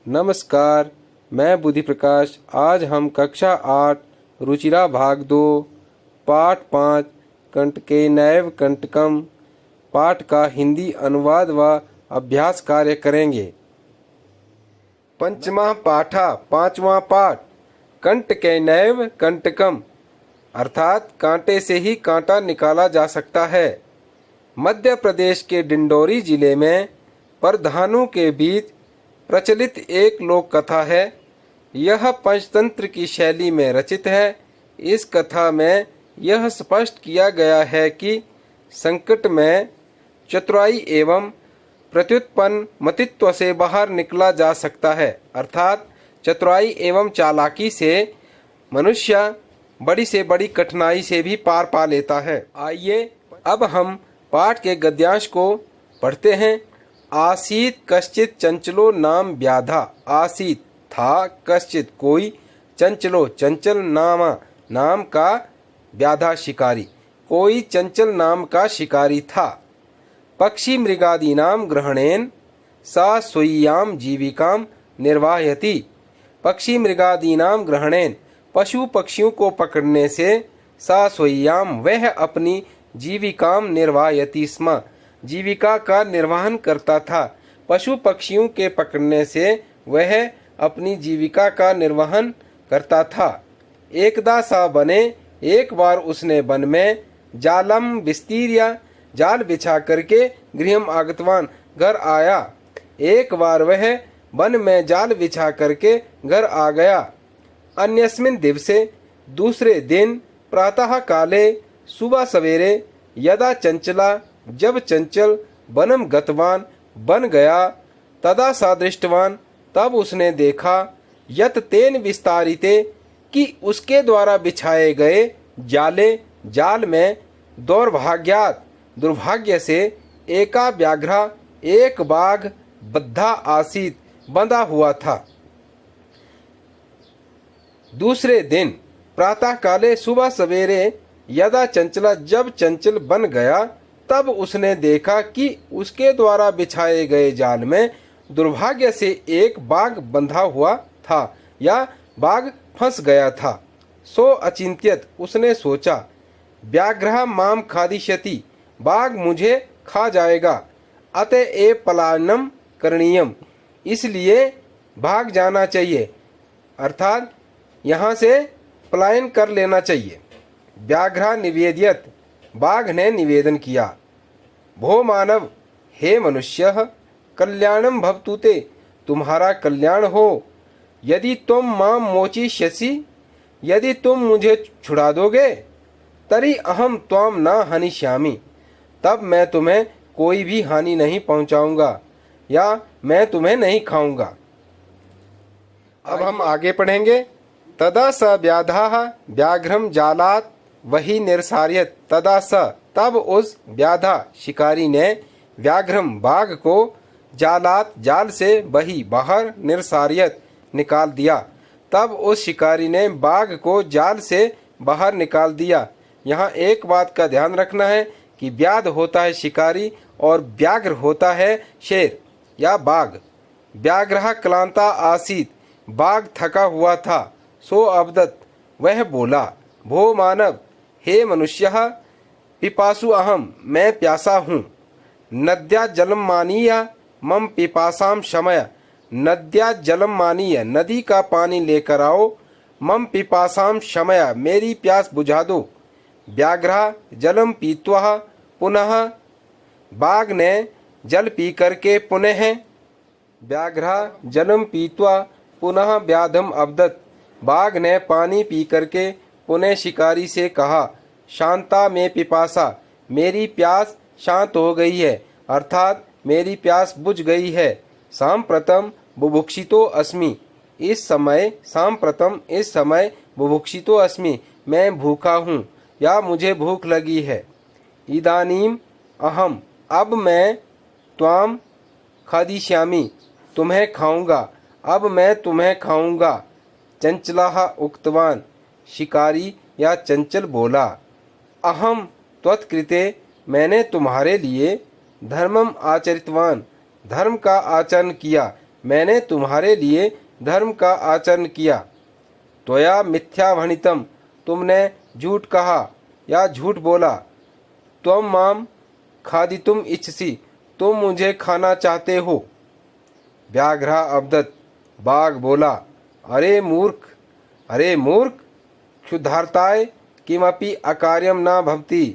नमस्कार, मैं बुद्धि प्रकाश। आज हम कक्षा 8 रुचिरा भाग 2 पाठ 5 कंटकेनैव कंटकम पाठ का हिंदी अनुवाद व अभ्यास कार्य करेंगे। पंचमा पाठा, पांचवा पाठ। कंटकेनैव कंटकम अर्थात कांटे से ही कांटा निकाला जा सकता है। मध्य प्रदेश के डिंडोरी जिले में प्रधानों के बीच प्रचलित एक लोक कथा है। यह पंचतंत्र की शैली में रचित है। इस कथा में यह स्पष्ट किया गया है कि संकट में चतुराई एवं प्रत्युत्पन्न मतित्व से बाहर निकला जा सकता है, अर्थात चतुराई एवं चालाकी से मनुष्य बड़ी से बड़ी कठिनाई से भी पार पा लेता है। आइए अब हम पाठ के गद्यांश को पढ़ते हैं। आसीत कश्चित चंचलो नाम व्याधा। आसीत था कश्चित कोई, चंचलो चंचल नाम का, व्याधा शिकारी, कोई चंचल नाम का शिकारी था। पक्षी मृगादीनाम ग्रहणेन सा स्वीयाम जीविकाम निर्वाहयति। पक्षी मृगादीनाम ग्रहणेन पशु पक्षियों को पकड़ने से, सा स्वीयाम वह अपनी जीविकाम निर्वाहयति स्म जीविका का निर्वहन करता था। पशु पक्षियों के पकड़ने से वह अपनी जीविका का निर्वहन करता था। एकदा सा बने, एक बार उसने वन में जालम विस्तीर्य जाल बिछा करके गृहम आगतवान घर आया। एक बार वह वन में जाल बिछा करके घर आ गया। अन्यस्मिन दिवसे दूसरे दिन प्रातः काले सुबह सवेरे यदा चंचला जब चंचल वनम गतवान बन गया, तदा सा दृष्टवान तब उसने देखा, यत तेन विस्तारिते कि उसके द्वारा बिछाए गए जाल में दुर्भाग्य से एका व्याघ्रा एक बाघ बद्धा आसीत बंधा हुआ था। दूसरे दिन प्रातः काले सुबह सवेरे यदा चंचला जब चंचल बन गया, तब उसने देखा कि उसके द्वारा बिछाए गए जाल में दुर्भाग्य से एक बाघ बंधा हुआ था या बाघ फंस गया था। सो अचिंत्यत उसने सोचा, व्याघ्र माम खादिष्यति बाघ मुझे खा जाएगा, अतः ए पलायनम करणीयम इसलिए भाग जाना चाहिए, अर्थात यहाँ से पलायन कर लेना चाहिए। व्याघ्र निवेद्यत बाघ ने निवेदन किया, भो मानव हे मनुष्य, कल्याणम भवतु ते तुम्हारा कल्याण हो। यदि तुम माम मोचिष्यसि यदि तुम मुझे छुड़ा दोगे, तरी अहम त्वाम न हनिष्यामि तब मैं तुम्हें कोई भी हानि नहीं पहुंचाऊंगा या मैं तुम्हें नहीं खाऊंगा। अब हम आगे पढ़ेंगे। तदा स व्याधाः व्याघ्रम जालात वही निरसार्यत। तदा स तब उस व्याधा शिकारी ने व्याघ्रम बाघ को जालात जाल से वही बाहर निरसार्यत निकाल दिया। तब उस शिकारी ने बाघ को जाल से बाहर निकाल दिया। यहाँ एक बात का ध्यान रखना है कि व्याध होता है शिकारी और व्याघ्र होता है शेर या बाघ। व्याघ्र क्लांता आसीत बाघ थका हुआ था। सो अवदत वह बोला, भो मानव हे मनुष्य, पिपासु अहम मैं प्यासा हूँ। नद्या जलम मानीय मम पिपासाम शमय। नद्या जलम मानीय नदी का पानी लेकर आओ, मम पिपासाम शमय मेरी प्यास बुझा दो। व्याघ्र जलम पीत्वा पुनः बाघ ने जल पी करके पुनः व्याघ्र जलम पीत्वा पुनः व्याधम अवदत बाघ ने पानी पी करके पुनः शिकारी से कहा, शांता में पिपासा मेरी प्यास शांत हो गई है, अर्थात मेरी प्यास बुझ गई है। सांप्रतम बुभुक्षितो अस्मि इस समय बुभुक्षितो अस्मि मैं भूखा हूँ या मुझे भूख लगी है। इदानीम अहम अब मैं त्वाम खादिष्यामि तुम्हें खाऊंगा, अब मैं तुम्हें खाऊंगा। चंचलाः उक्तवान शिकारी या चंचल बोला, अहम त्वत्कृते मैंने तुम्हारे लिए धर्मम आचरितवान धर्म का आचरण किया मैंने तुम्हारे लिए धर्म का आचरण किया। त्वया मिथ्या भणितम, तुमने झूठ कहा या झूठ बोला। त्वं माम खादितुम इच्छसि, तुम मुझे खाना चाहते हो। व्याघ्रा अवदत्, बाघ बोला, अरे मूर्ख, अरे मूर्ख, क्षुधार्ताय किमपि अकार्यम न भवति।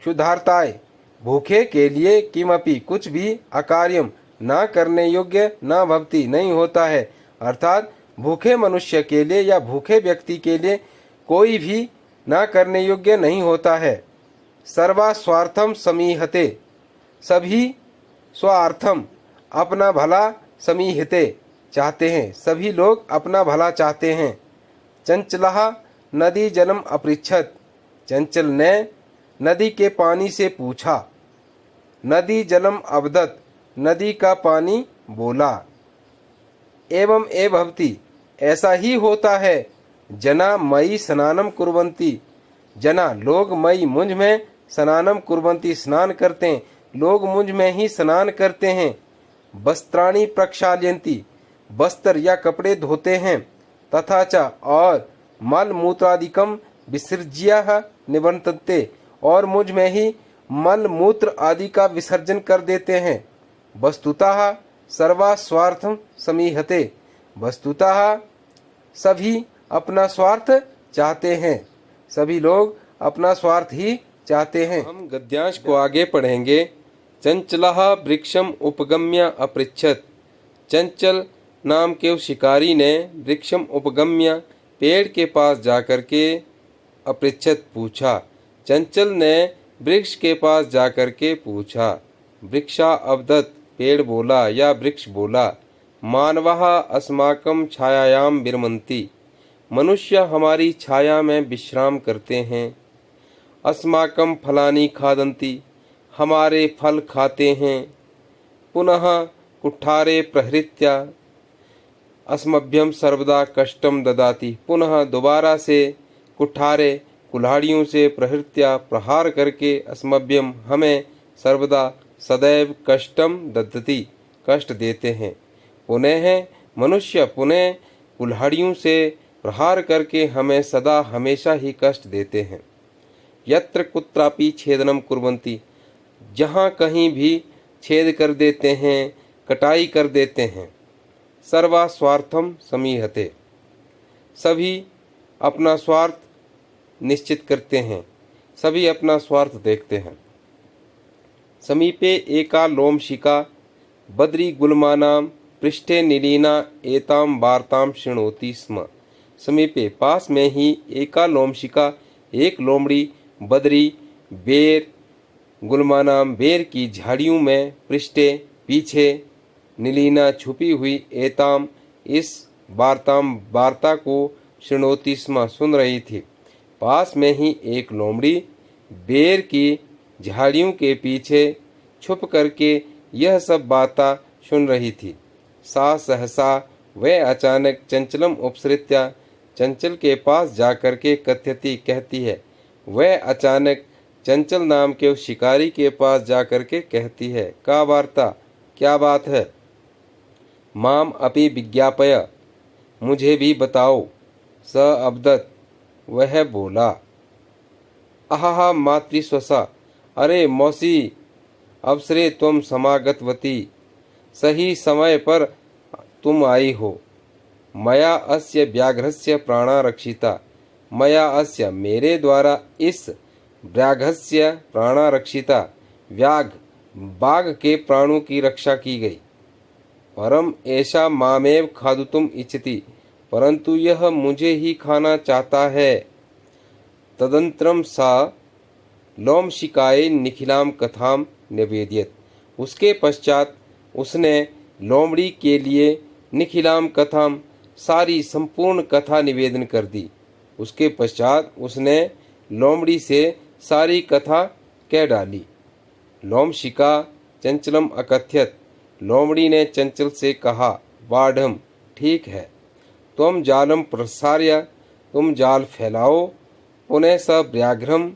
क्षुधार्ताय, भूखे के लिए किमपि कुछ भी अकार्यम न करने योग्य न भवति नहीं होता है, अर्थात भूखे मनुष्य के लिए या भूखे व्यक्ति के लिए कोई भी न करने योग्य नहीं होता है। सर्वा स्वार्थम समीहते, सभी स्वार्थम अपना भला समीहते चाहते हैं, सभी लोग अपना भला चाहते हैं। चंचलः नदी जलम अपृच्छत, चंचल ने नदी के पानी से पूछा। नदी जलम अवदत्, नदी का पानी बोला। एवं ए भवति, ऐसा ही होता है। जना मयि स्नानम कुर्वन्ति, जना लोग मयि मुझ में स्नानम कुर्वन्ति स्नान करते हैं, लोग मुझ में ही स्नान करते हैं। वस्त्राणि प्रक्षाल्यन्ति, वस्त्र या कपड़े धोते हैं। तथा च और मल मूत्रादिकम विसर्ज्य निवर्तन्ते, और मुझ में ही मल मूत्र आदि का विसर्जन कर देते हैं। वस्तुतः सर्वा स्वार्थम समीहते, वस्तुतः सभी अपना स्वार्थ चाहते हैं, सभी लोग अपना स्वार्थ ही चाहते हैं। हम गद्यांश को आगे पढ़ेंगे। चंचलः वृक्षम उपगम्य अपृच्छत, चंचल नाम के उस शिकारी ने वृक्षम उपगम्य पेड़ के पास जाकर के अपृच्छत पूछा। चंचल ने वृक्ष के पास जाकर के पूछा। वृक्षा अवदत्, पेड़ बोला या वृक्ष बोला। मानवः अस्माकं छायायाम विरमन्ति, मनुष्य हमारी छाया में विश्राम करते हैं। अस्माकं फलानि खादन्ति, हमारे फल खाते हैं। पुनः कुठारे प्रहृत्य अस्मभ्यं सर्वदा कष्टम ददाति, पुनः दोबारा से कुठारे कुल्हाड़ियों से प्रहृत्या प्रहार करके अस्मभ्यम हमें सर्वदा सदैव कष्टम ददति, कष्ट देते हैं। पुनः मनुष्य पुनः कुल्हाड़ियों से प्रहार करके हमें सदा हमेशा ही कष्ट देते हैं। यत्र कुत्रापि छेदनम कुर्वन्ति, जहाँ कहीं भी छेद कर देते हैं, कटाई कर देते हैं। सर्वा स्वार्थम समीहते, सभी अपना स्वार्थ निश्चित करते हैं, सभी अपना स्वार्थ देखते हैं। समीपे एका लोमशिका बद्री गुल्मानाम पृष्ठे नीलीना एताम वार्ताम शृणोति स्म। समीपे पास में ही एका लोमशिका, एक लोमड़ी बद्री बेर गुल्मानाम बेर की झाड़ियों में पृष्ठे पीछे नीलीना छुपी हुई एताम इस वार्ताम वार्ता को शृणोति स्म सुन रही थी। पास में ही एक लोमड़ी बेर की झाड़ियों के पीछे छुप करके यह सब बातें सुन रही थी। सा सहसा वह अचानक चंचलम उपसृत्या, चंचल के पास जाकर के कथ्यति कहती है। वह अचानक चंचल नाम के उस शिकारी के पास जाकर के कहती है। का वार्ता, क्या बात है? माम अपि विज्ञापय, मुझे भी बताओ। स अवदत्, वह बोला। अहा मातृस्वसा, अरे मौसी, अवसरे तुम समागतवती, सही समय पर तुम आई हो। मया अस्य व्याघ्रस्य प्राणा रक्षिता, मया अस्य मेरे द्वारा इस व्याघ्रस्य प्राणा रक्षिता, व्याघ्र बाघ के प्राणों की रक्षा की गई। परम ऐसा मामेव खादुतुम इच्छति, परंतु यह मुझे ही खाना चाहता है। तदंतरम सा लोमशिकाय निखिलाम कथाम निवेदित, उसके पश्चात उसने लोमड़ी के लिए निखिलाम कथाम सारी संपूर्ण कथा निवेदन कर दी। उसके पश्चात उसने लोमड़ी से सारी कथा कह डाली। लोमशिका चंचलम अकथ्यत, लोमड़ी ने चंचल से कहा। बाढ़, ठीक है, तुम जालम प्रसार्य, तुम जाल फैलाओ। पुनः स व्याघ्रम,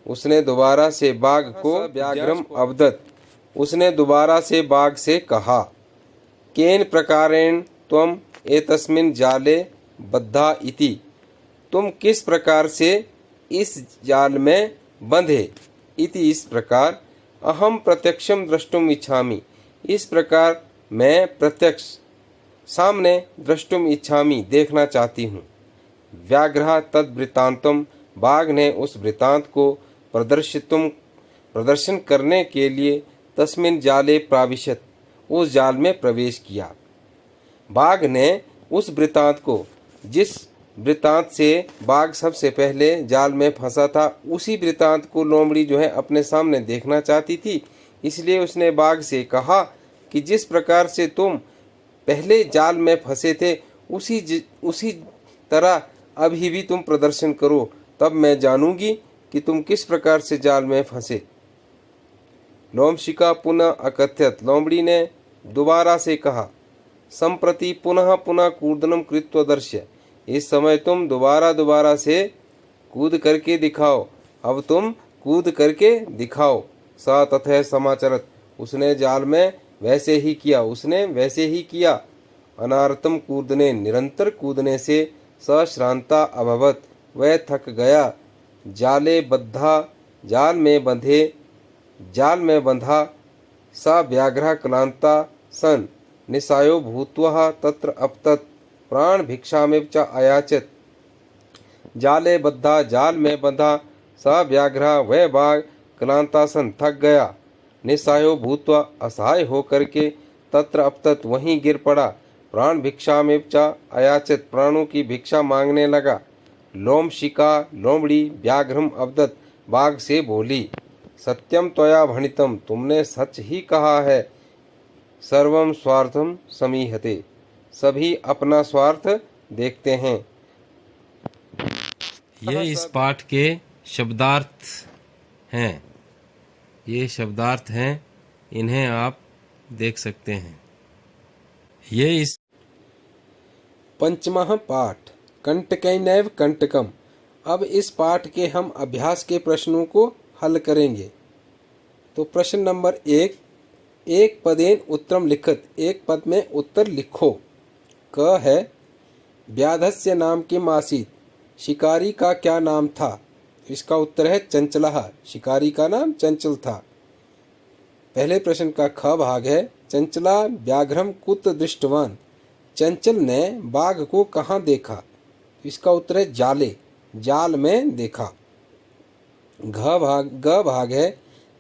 उसने दोबारा से बाघ को व्याघ्रम अवदत्, उसने दोबारा से बाघ से कहा। केन प्रकारेण त्वम एतस्मिन् जाले बद्धा इति, तुम किस प्रकार से इस जाल में बंधे, इति इस प्रकार, अहम प्रत्यक्षम द्रष्टुम इच्छामि, इस प्रकार मैं प्रत्यक्ष सामने द्रष्टुम इच्छामि देखना चाहती हूँ। व्याघ्रः तद वृत्तांतम, बाघ ने उस वृत्तांत को प्रदर्शन करने के लिए तस्मिन् जाले प्राविशत, उस जाल में प्रवेश किया। बाघ ने उस वृत्तांत को, जिस वृत्तांत से बाघ सबसे पहले जाल में फंसा था, उसी वृत्तांत को लोमड़ी जो है अपने सामने देखना चाहती थी। इसलिए उसने बाघ से कहा कि जिस प्रकार से तुम पहले जाल में फंसे थे, उसी तरह अभी भी तुम प्रदर्शन करो, तब मैं जानूंगी कि तुम किस प्रकार से जाल में फंसे। लोमशिका पुनः अकथयत, लोमड़ी ने दोबारा से कहा। संप्रति पुनः पुनः कूर्दनम कृत्वा दर्श्य, इस समय तुम दोबारा से कूद करके दिखाओ, अब तुम कूद करके दिखाओ। स तथा समाचरत, उसने जाल में वैसे ही किया। अनारतम कूदने, निरंतर कूदने से स श्रांता अभवत, वह थक गया। जाले बद्धा, जाल में बंधा। सा व्याघ्र क्लांता सन निसायो भूत्वा तत्र अपतत, प्राण भिक्षामेव च अयाचत। जाले बद्धा, जाल में बंधा। सा व्याघ्र, वह बाघ, क्लांता सन थक गया। निसायो भूत्वा, असहाय होकर के, तत्र अपतत, वहीं गिर पड़ा। प्राण भिक्षामेव च अयाचत, प्राणों की भिक्षा मांगने लगा। लोमशिका, लोमड़ी, व्याघ्रम अवदत, बाघ से बोली। सत्यम त्वया भणितम, तुमने सच ही कहा है। सर्वम स्वार्थम समीहते, सभी अपना स्वार्थ देखते हैं। ये इस पाठ के शब्दार्थ हैं, ये शब्दार्थ हैं, इन्हें आप देख सकते हैं। ये इस पंचमः पाठ कंटकैनैव कंटकम। अब इस पाठ के हम अभ्यास के प्रश्नों को हल करेंगे। तो प्रश्न नंबर 1, एक पदेन उत्तरम लिखत, एक पद में उत्तर लिखो। क है व्याधस्य नाम किम आसीत, शिकारी का क्या नाम था। इसका उत्तर है चंचलः, शिकारी का नाम चंचल था। पहले प्रश्न का ख भाग है चंचला व्याघ्रम कुत दृष्टवान, चंचल ने बाघ को कहाँ देखा। इसका उत्तर है जाले, जाल में देखा। ग भाग है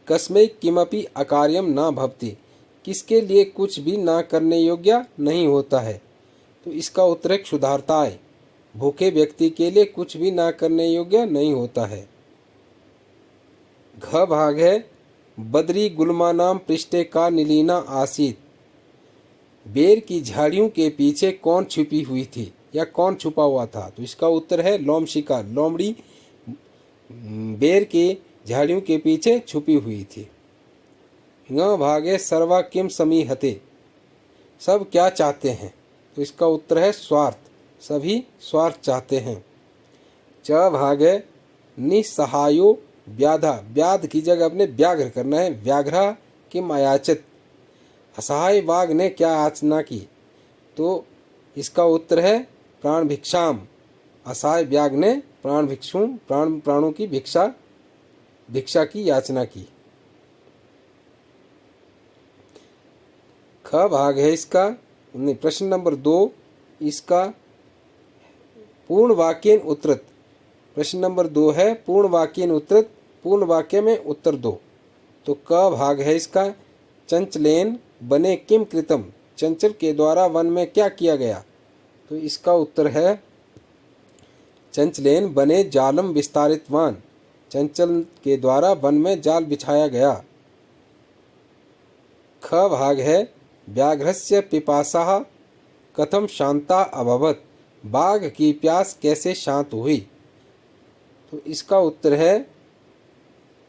कस्मै किमपि अकार्यम न भवति, किसके लिए कुछ भी ना करने योग्य नहीं होता है। तो इसका उत्तर है क्षुधार्ताय, भूखे व्यक्ति के लिए कुछ भी ना करने योग्य नहीं होता है। घ भाग है बद्री गुल्मानाम पृष्ठे का नीलीना आसीत, बेर की झाड़ियों के पीछे कौन छुपी हुई थी या कौन छुपा हुआ था। तो इसका उत्तर है लोमशिका, लोमड़ी बेर के झाड़ियों के पीछे छुपी हुई थी। ङ भागे सर्वा किम समीहते, सब क्या चाहते हैं। तो इसका उत्तर है स्वार्थ, सभी स्वार्थ चाहते हैं। च भागे निसहायो व्याधा, व्याध की जगह अपने व्याघ्र करना है। व्याघ्र किम अयाचत, असहाय बाघ ने क्या याचना की। तो इसका उत्तर है प्राण भिक्षाम, असहाय व्याघ ने प्राणों की भिक्षा की याचना की। ख भाग है इसका नहीं, प्रश्न नंबर 2, इसका पूर्ण वाक्यन उत्तरत। प्रश्न नंबर 2 है पूर्ण वाक्यन उत्तरत, पूर्ण वाक्य में उत्तर दो। तो क भाग है इसका चंचलेन बने किम कृतम, चंचल के द्वारा वन में क्या किया गया। तो इसका उत्तर है चंचलेन बने जालम विस्तारितवान, चंचल के द्वारा वन में जाल बिछाया गया। ख भाग है व्याघ्रस्य पिपासा कथम शांता अभवत, बाघ की प्यास कैसे शांत हुई। तो इसका उत्तर है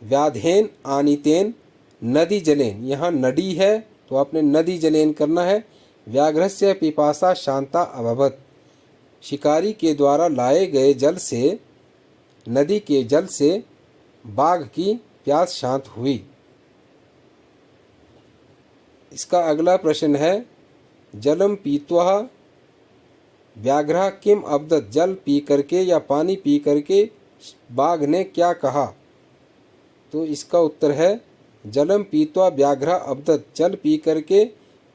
व्याधेन आनीतेन नदी जलेन, यहाँ नदी है तो आपने नदी जलेन करना है। व्याघ्रस्य पिपासा शांता अभवत, शिकारी के द्वारा लाए गए जल से, नदी के जल से बाघ की प्यास शांत हुई। इसका अगला प्रश्न है जलम पीत्वा व्याघ्रः किम अवदत्, जल पी करके या पानी पी करके बाघ ने क्या कहा? तो इसका उत्तर है जलम पीत्वा व्याघ्रः अवदत्, जल पी करके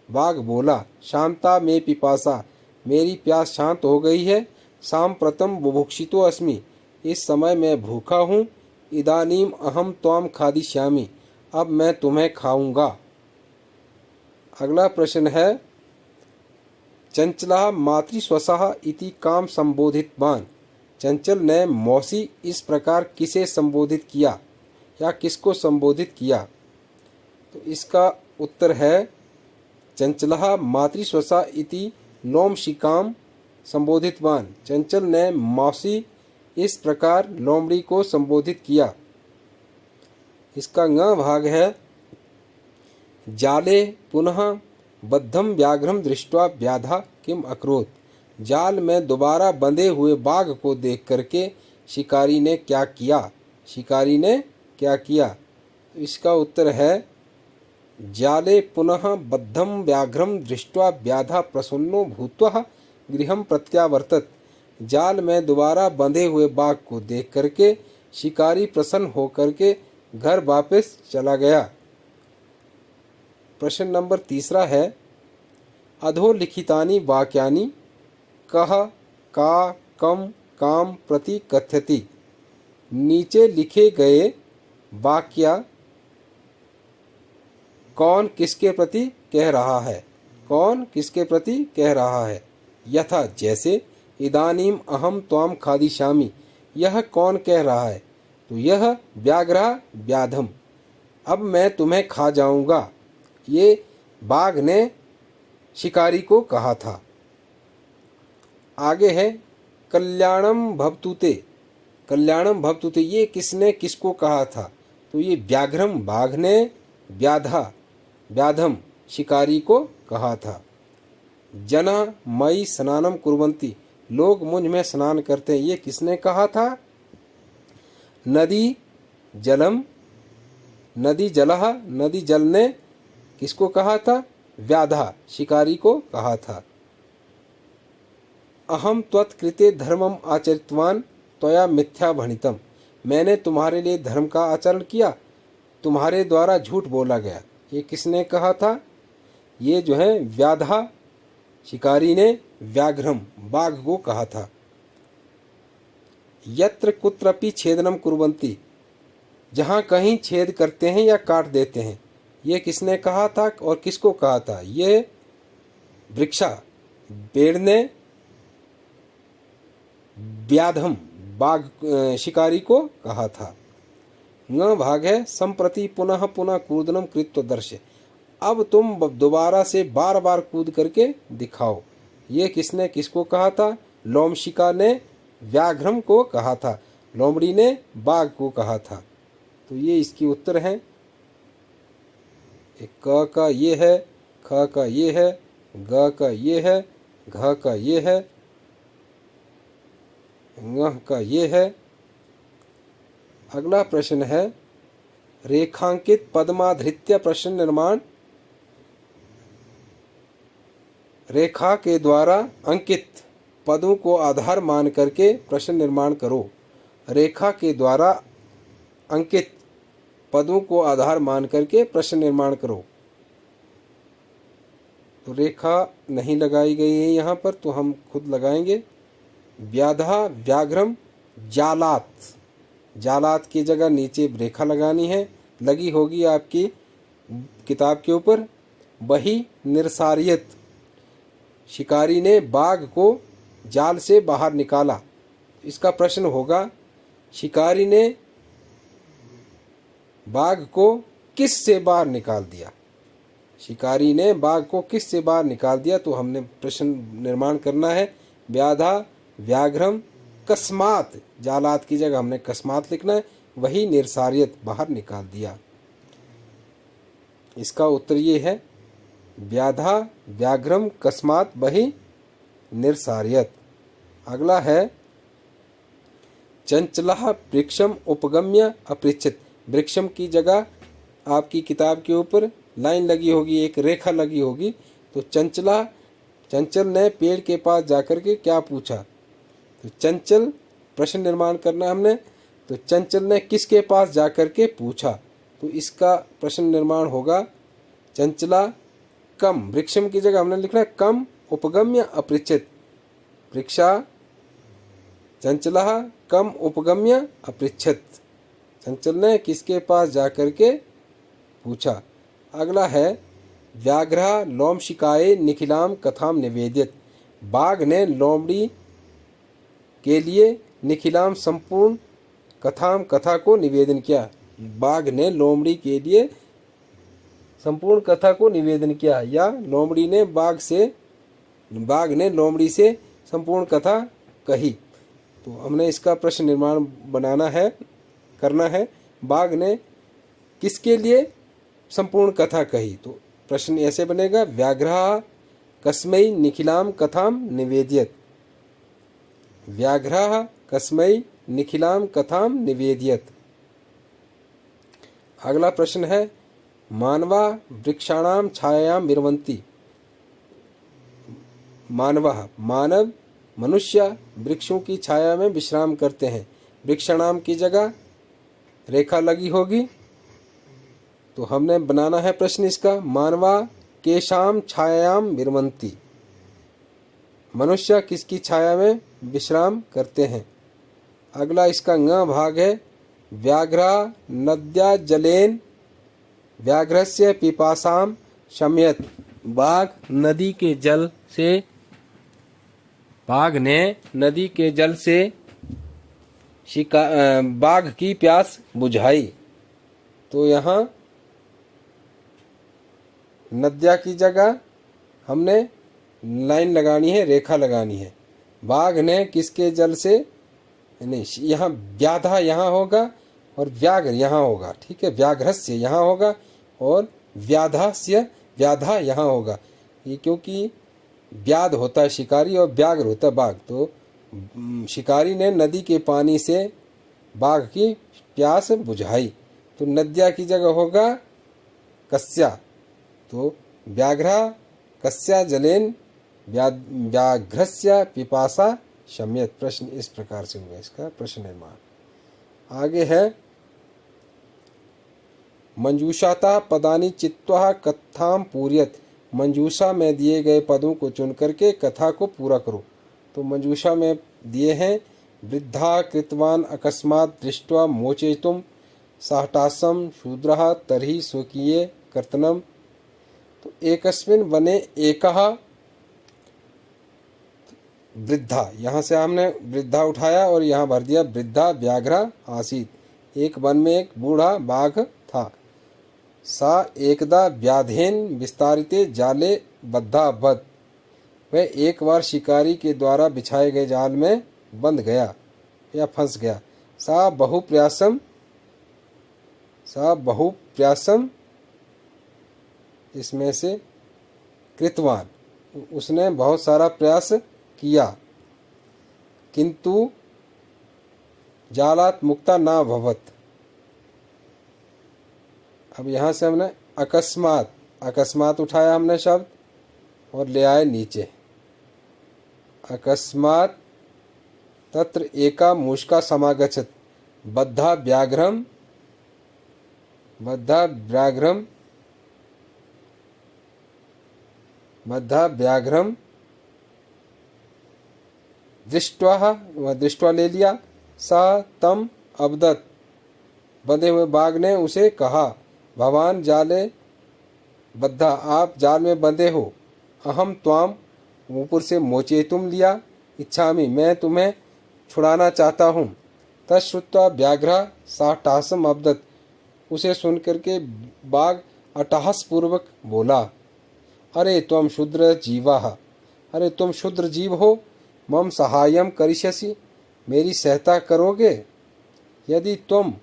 बाघ बोला शांता में पिपासा, मेरी प्यास शांत हो गई है। सांप्रतम बुभुक्षितो अस्मि, इस समय मैं भूखा हूँ। इदानीम अहम त्वाम खादिष्यामि, अब मैं तुम्हें खाऊंगा। अगला प्रश्न है चंचला मातृस्वसः इति काम संबोधितवान, चंचल ने मौसी इस प्रकार किसे संबोधित किया या किसको संबोधित किया? तो इसका उत्तर है चंचलः मातृस्वसा इति लोमशिकाम संबोधितवान, चंचल ने मौसी इस प्रकार लोमड़ी को संबोधित किया। इसका ङ भाग है जाले पुनः बद्धम व्याघ्रम दृष्ट्वा व्याधा किम अकरोत्, जाल में दोबारा बंधे हुए बाघ को देख करके शिकारी ने क्या किया? शिकारी ने क्या किया? इसका उत्तर है जाले पुनः बद्धम व्याघ्रम दृष्ट्वा व्याधा प्रसन्नो भूत्वा गृहं प्रत्यावर्तत, जाल में दोबारा बंधे हुए बाघ को देख करके शिकारी प्रसन्न होकर के घर वापस चला गया। प्रश्न नंबर 3 है अधोलिखितानि वाक्यानि कः का कम काम प्रति कथ्यति, नीचे लिखे गए वाक्य कौन किसके प्रति कह रहा है? कौन किसके प्रति कह रहा है? यथा जैसे, इदानीम अहम त्वाम खादिष्यामि, यह कौन कह रहा है? तो यह व्याघ्रः व्याधम, अब मैं तुम्हें खा जाऊंगा, ये बाघ ने शिकारी को कहा था। आगे है कल्याणम भवतुते, कल्याणम भवतुते ये किसने किसको कहा था? तो ये व्याघ्रम बाघ ने व्याधा व्याधम शिकारी को कहा था। जना मई स्नानम कुर्वन्ति, लोग मुझ में स्नान करते हैं, ये किसने कहा था? नदी जलम, नदी जलह, नदी जल ने किसको कहा था? व्याधा शिकारी को कहा था। अहम त्वत्कृते धर्मम आचरितवान त्वया मिथ्या भणितम, मैंने तुम्हारे लिए धर्म का आचरण किया, तुम्हारे द्वारा झूठ बोला गया, ये किसने कहा था? ये जो है व्याधा शिकारी ने व्याघ्रम बाघ को कहा था। यत्र कुत्रपि छेदनम कुर्वन्ति, जहाँ कहीं छेद करते हैं या काट देते हैं, ये किसने कहा था और किसको कहा था? ये वृक्षा पेड़ ने व्याधम बाघ शिकारी को कहा था। न भाग है संप्रति पुनः पुनः कूदनम कृत्व दर्शे, अब तुम दोबारा से बार बार कूद करके दिखाओ, ये किसने किसको कहा था? लोमशिका ने व्याघ्रम को कहा था, लोमड़ी ने बाघ को कहा था। तो ये इसकी उत्तर है। क का ये है, ख का ये है, ग का ये है, घ का ये है, ङ का ये है। अगला प्रश्न है रेखांकित पद्माधृत्य प्रश्न निर्माण, रेखा के द्वारा अंकित पदों को आधार मान करके प्रश्न निर्माण करो। रेखा के द्वारा अंकित पदों को आधार मान करके प्रश्न निर्माण करो। तो रेखा नहीं लगाई गई है यहाँ पर, तो हम खुद लगाएंगे। व्याधा व्याघ्रम जालात, जालात की जगह नीचे रेखा लगानी है, लगी होगी आपकी किताब के ऊपर। बही निरसारियत, शिकारी ने बाघ को जाल से बाहर निकाला। इसका प्रश्न होगा शिकारी ने बाघ को किस से बाहर निकाल दिया? शिकारी ने बाघ को किस से बाहर निकाल दिया? तो हमने प्रश्न निर्माण करना है व्याधा व्याघ्रम कस्मात, जालात की जगह हमने कस्मात लिखना है, वही निरसारियत बाहर निकाल दिया। इसका उत्तर ये है व्याधा व्याघ्रम कस्मात बहि निरसारियत। अगला है चंचलः वृक्षम उपगम्य अपृच्छत, वृक्षम की जगह आपकी किताब के ऊपर लाइन लगी होगी, एक रेखा लगी होगी, तो चंचला चंचल ने पेड़ के पास जाकर के क्या पूछा? तो चंचल प्रश्न निर्माण करना हमने, तो चंचल ने किसके पास जाकर के पूछा? तो इसका प्रश्न निर्माण होगा चंचला कम, वृक्षम की जगह हमने लिखना है कम उपगम्य अपृच्छित। वृक्षा चंचला कम उपगम्य अपृच्छित। चंचल ने किसके पास जाकर के पूछा? अगला है व्याघ्र लोमशिकाए निखिलाम कथाम निवेदित। बाघ ने लोमड़ी के लिए निखिलाम संपूर्ण कथाम कथा को निवेदन किया। बाघ ने लोमड़ी के लिए संपूर्ण कथा को निवेदन किया, या लोमड़ी ने बाघ ने लोमड़ी से संपूर्ण कथा कही। तो हमने इसका प्रश्न निर्माण करना है। बाघ ने किसके लिए संपूर्ण कथा कही? तो प्रश्न ऐसे बनेगा व्याघ्र कस्मै निखिलाम कथाम निवेदियत। व्याघ्र कस्मै निखिलाम कथाम निवेदियत। अगला प्रश्न है मानवा वृक्षाणाम छायायाम विरवन्ति। मानव मनुष्य वृक्षों की छाया में विश्राम करते हैं। वृक्षाणाम की जगह रेखा लगी होगी, तो हमने बनाना है प्रश्न इसका मानवा केशाम छायायाम विरवन्ति। मनुष्य किसकी छाया में विश्राम करते हैं? अगला इसका ङ भाग है व्याघ्र नद्या जलेन व्याघ्रस्य पिपासाम शमयत। बाघ ने नदी के जल से बाघ की प्यास बुझाई। तो यहाँ नद्या की जगह हमने लाइन लगानी है, रेखा लगानी है। बाघ ने किसके जल से, नहीं, यहाँ व्याधा यहाँ होगा और व्याघ्र यहाँ होगा, ठीक है। व्याघ्रस्य यहाँ होगा और व्याधा यहाँ होगा। ये क्योंकि व्याध होता है शिकारी और व्याघ्र होता है बाघ। तो शिकारी ने नदी के पानी से बाघ की प्यास बुझाई। तो नद्या की जगह होगा कस्या। तो व्याघ्र कस्या जलेन व्याघ्रस्य पिपासा शम्यत। प्रश्न इस प्रकार से हुआ इसका प्रश्न निर्माण। आगे है मंजूषाता पदानि चित्वा कथाम पूर्यत। मंजूषा में दिए गए पदों को चुन करके कथा को पूरा करो। तो मंजूषा में दिए हैं वृद्धा कृतवान अकस्मात दृष्ट्वा मोचयितुम साहटासम शूद्रः तर्हि स्वकीय कर्तनम। तो एकस्मिन् वने एकः वृद्धा, यहाँ से हमने वृद्धा उठाया और यहाँ भर दिया वृद्धा व्याघ्र आसीत। एक वन में एक बूढ़ा बाघ था। सा एकदा व्याधेन विस्तारिते जाले बद्धा अभवत्। वह एक बार शिकारी के द्वारा बिछाए गए जाल में बंध गया या फंस गया। सा बहुप्रयासम इसमें से कृतवान, उसने बहुत सारा प्रयास किया, किंतु जालात मुक्ता ना भवत। अब यहाँ से हमने अकस्मात उठाया हमने शब्द और ले आए नीचे। अकस्मात तत्र एका मूषका समागच्छत बद्धा व्याघ्रम दृष्ट्वा ले लिया। सा तम अबदत, बंधे हुए बाघ ने उसे कहा भवान जाले बद्धा, आप जाल में बंधे हो। अहम त्वाम, ऊपर से मोचेतुम लिया, इच्छामि, मैं तुम्हें छुड़ाना चाहता हूँ। तश्रुत्वा व्याघ्र साहटासम अबदत, उसे सुनकर के बाघ अट्टहास पूर्वक बोला अरे त्वम शूद्र जीवाः, अरे तुम शूद्र जीव हो। मम सहायम करिष्यसि, मेरी सहायता करोगे। यदि तुम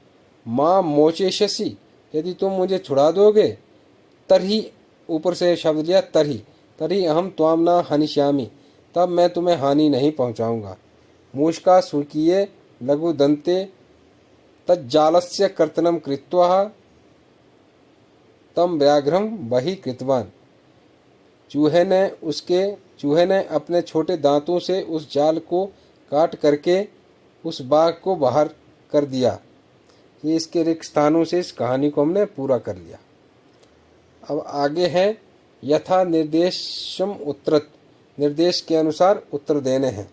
मां मोचेष्यसि, यदि तुम मुझे छुड़ा दोगे। तरही, ऊपर से शब्द लिया तरही अहम त्वाम न हनिष्यामि, तब मैं तुम्हें हानि नहीं पहुंचाऊंगा। मूषका सुकीये लघु दंते तज्जालस्य कर्तनम कृत्वा तम व्याघ्रम बहि कृतवान। चूहे ने उसके चूहे ने अपने छोटे दांतों से उस जाल को काट करके उस बाघ को बाहर कर दिया। ये इसके रिक्त स्थानों से इस कहानी को हमने पूरा कर लिया। अब आगे है यथा निर्देशम उत्तरत, निर्देश के अनुसार उत्तर देने हैं।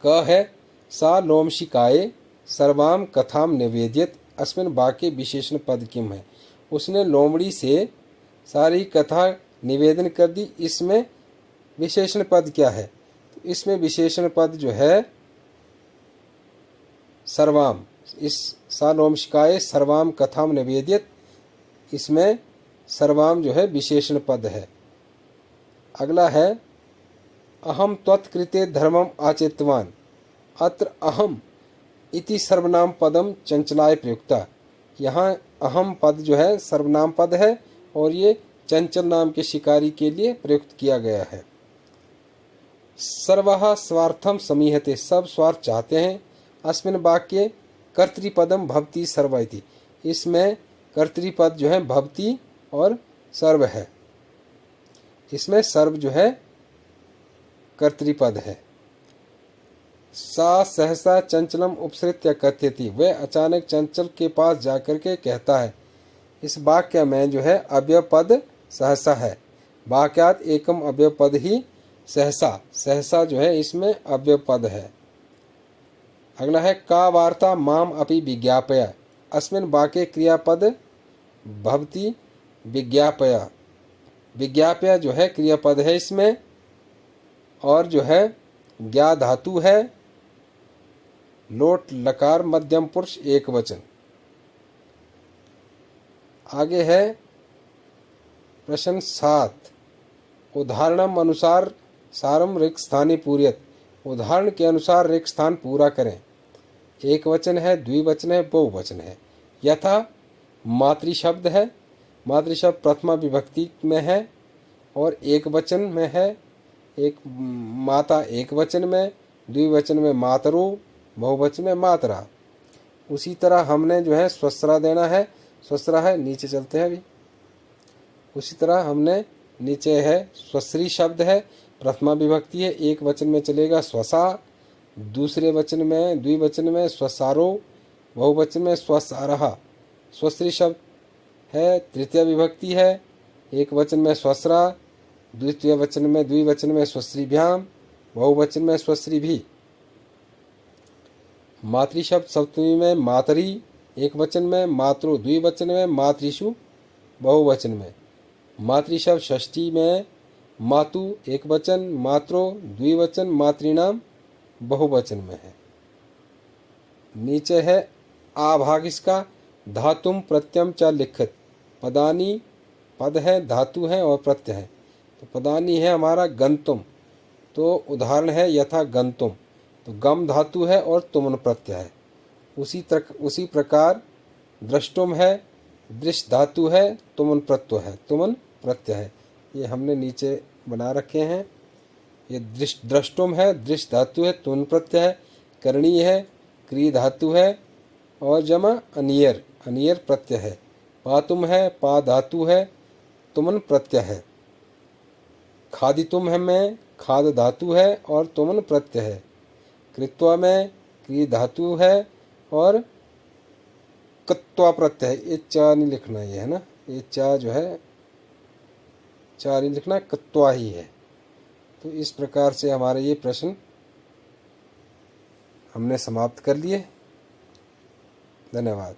क है सा लोमशिकाये सर्वाम कथाम निवेदित अस्मिन वाक्ये विशेषण पद किम है। उसने लोमड़ी से सारी कथा निवेदन कर दी, इसमें विशेषण पद क्या है? तो इसमें विशेषण पद जो है सर्वाम, इस सा लोमशिकाये सर्वाम कथाम निवेदित, इसमें सर्वाम जो है विशेषण पद है। अगला है अहम त्वत्कृते धर्मम आचेतवान, अत्र अहम इति सर्वनाम पदम चंचलाय प्रयुक्ता। यहाँ अहम पद जो है सर्वनाम पद है और ये चंचल नाम के शिकारी के लिए प्रयुक्त किया गया है। सर्वः स्वार्थम समीहते, सब स्वार्थ चाहते हैं। अस्मिन् वाक्ये कर्तृपदम भवति सर्व इति, इसमें कर्तृपद जो है भवति और सर्व है, इसमें सर्व जो है कर्तृपद है। सा सहसा चंचलम उपसृत्य कथयति, वह अचानक चंचल के पास जाकर के कहता है। इस वाक्य में जो है अव्यय पद सहसा है, वाक्यात एकम अव्यय पद ही सहसा, सहसा जो है इसमें अव्यय पद है। अगला है का वार्ता माम अपि विज्ञापय, अस्मिन् वाक्ये क्रियापद भवति विज्ञापय, विज्ञापय जो है क्रियापद है इसमें, और जो है ज्ञा धातु है, लोट लकार मध्यम पुरुष एक वचन। आगे है प्रश्न 7, उदाहरणम अनुसार सारम रिक्त स्थानी पूर्यत, उदाहरण के अनुसार रिक्त स्थान पूरा करें। एक वचन है, द्विवचन है, बहुवचन है। यथा मातृ शब्द है, मातृ शब्द प्रथमा विभक्ति में है और एक वचन में है, एक माता एक वचन में, द्विवचन में मातरो, बहुवचन में मातरा। उसी तरह हमने जो है स्वस्रा देना है, स्वस्रा है, नीचे चलते हैं अभी। उसी तरह हमने नीचे है स्वश्री शब्द है, प्रथमा विभक्ति है, एक वचन में चलेगा स्वसा, दूसरे वचन में द्विवचन में स्वसारो, बहुवचन में स्वसारः। स्वश्री शब्द है, तृतीय विभक्ति है, एक वचन में स्वस्रा, द्वितीय वचन में द्विवचन में स्वश्रीभ्याम, बहुवचन में स्वश्री भी। मातृ शब्द सप्तमी में मातरी, एक वचन में मातृ, द्विवचन में मातृषु, बहुवचन में। मातृ शब्द षष्ठी में मातु एक वचन, मातृ द्विवचन, मातृनाम बहुवचन में है। नीचे है आभाग इसका, धातुम प्रत्यम च लिखित, पदानी पद है, धातु है और प्रत्यय है। तो पदानी है हमारा गंतुम, तो उदाहरण है यथा गंतुम, तो गम धातु है और तुमन प्रत्यय है। उसी प्रकार दृष्टुम है, दृष्ट धातु है, तुमन प्रत्यय है, तुमन प्रत्यय है। ये हमने नीचे बना रखे हैं। ये दृष्टुम है, दृष्ट धातु है, तुमन प्रत्यय है। करणी है, क्री धातु है और जमा अनियर, अनियर प्रत्यय है। पातुम है, पा धातु है, तुमन प्रत्यय है। खादितुम है में खाद धातु है और तुमन प्रत्यय है। कृत्वा में क्री धातु है और कत्वा प्रत्यय है। ये चा नहीं लिखना, ये है ना, ये चा जो है चा नहीं लिखना, कत्वा ही है। तो इस प्रकार से हमारे ये प्रश्न हमने समाप्त कर लिए। धन्यवाद।